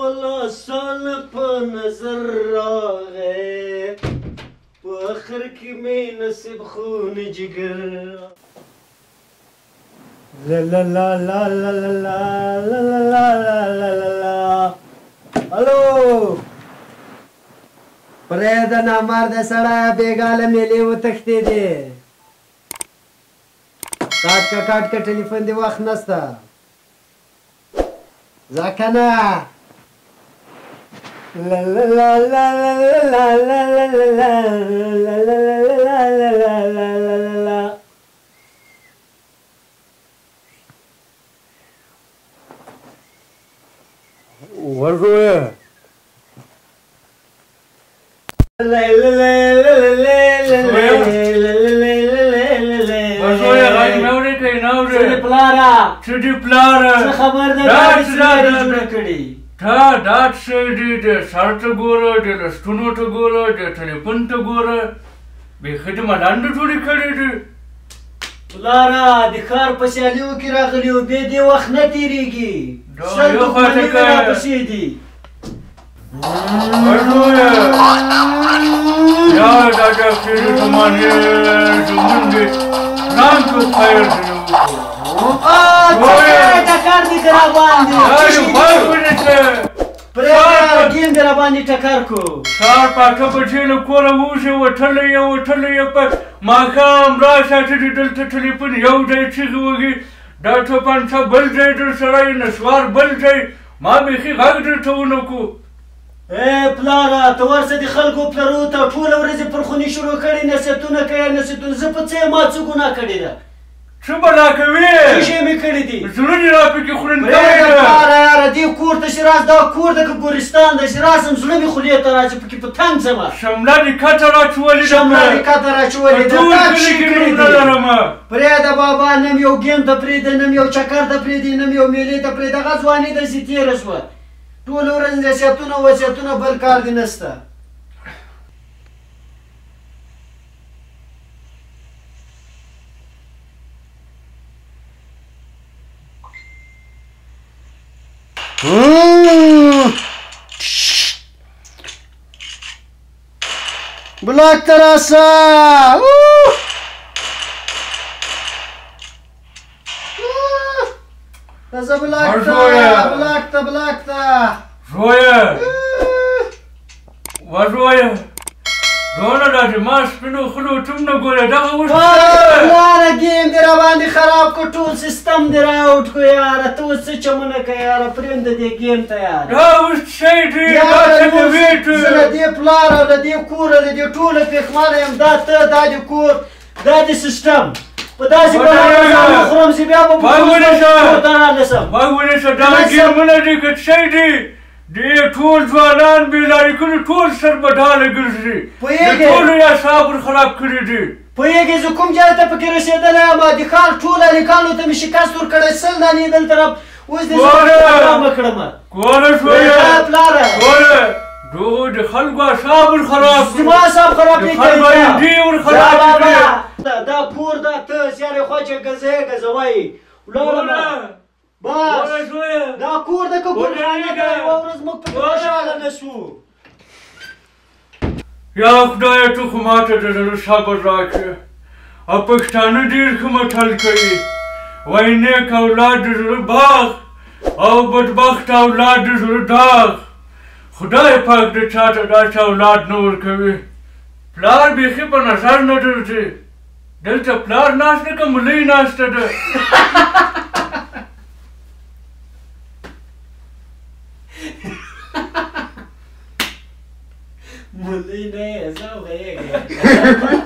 والله سال په نظر راغی په اخر کې مې نصیب خون جګر لا لا لا لا لا لا لا لا لا لا لا الو پرېږده نامرده سړی بېګاله مېلې وتښتېدې کاټ کا ټلیفون دې وخت نسته ځه که نه لا لا لا لا لا لا لا لا لا ورغويه چټي پلاره څه خبر ده تا ډاټ شي د شرط ګوره د لستونو ته ګوره د ټلیفون ته ګوره بیخي د ملانډ جوړې کړې دي پلاره د ښار په سیالیو کې راغلي و بې دې وخت نه تېرېږي سل دښمني مې راپسې دي یا دا ډاکټري زمانې زمونږ د ځان په خیر ټکر دې که راباندې پرېږده ګیم دې راباندې ټکر کو سهار پاکه بچې له کوره ووځې وتلی یې په ماښام راشه چې د دلته ټلیفون یو ځای چیغې وهي دا ټپنچه بل ځای درسره یې نسوار بل ځای ما بیخي غږ درته ونه کړو پلاره ته ورسه د خلکو پلرو ته ټوله ورځې پر خوني شروع کړي نصیحتونه کوي نصیحتونه زه په څه یم ما څه ګناه کړې ده څه بلا کوې څه شی مې کړي دي زړه دې راپکې خورن کړی پرېږده پلاره یاره دې کور ته چې راځه دا کور ده که ګورستان ده چې راسم زړه مې خولې ته راځي پکې په تنګ ځمه شمله دې کته راچولې ده شمله دې کته راچولې ده تا څه شي کړي دي پرېږده بابا نه مې یو ګیم ته پرېږده نه مې یو چکر ته پرېږدي نه مې یو میلې ته پرېږده هغه ځواني داسې تېره شوه ټوله ورځ نصیحتونه وصیتونه بل کار دې نشته بلاک ته راسه راځه بلاک ته زویه وزویه دونه داسې ما سپینو خلو ټوم نه ګورې دغه اوس پلاره ګیم دې راباندې خراب کړو ټول سیستم دې راوټ کړو یاره ته اوس څه چمونه کوې یاره پرېږده دې ګیم ته یاره دا اوس شی دی دا څنګه ویټ زه له دې پلاره له دې کوره له دې ټوله پېښمانه یم دا ته دا دې کور دا دې سیستم په داسې بڼه خورم چې بیا به کور ته رانیسم غوږ ونیسه دا ګیمونه دي که شی دي دې ټول ځوانان بېلارې کړي ټول سربډاله ګرځي د ټولو یې اعصاب خراب کړي دي پوهېږې زه کوم ځای ته پکې رسېدلی یم د ښار ټولو هلکانو ته مې شکست ورکړی 100 دانې دلته اوس دې زه ارامه کړمه ګوره شویه پلاره ګوره دغو د خلکو اعصاب ورخراب کړي زما اعصاب خراب د خلکو ایډې ورخراب کړي دا کور دا ته زیارې خواجه ګزوایي ولاړمه بس دا کور ده که ګلخانه ده یوه ورځ موږ پکې خوشحاله نه شو یا خدایه ته خو ماته د زړه صبر راکړه او پښتانه ډېر ښه متل کوي وایي نیک اولاد د زړه باغ او بدبخت اولاد د زړه داغ خدای پاک د چاته داسې اولاد نه ورکوي پلار بیخي په نظر نه درځي دلته پلار ناست ده که ملۍ ناسته ده ملۍ نه یې زه غږېږم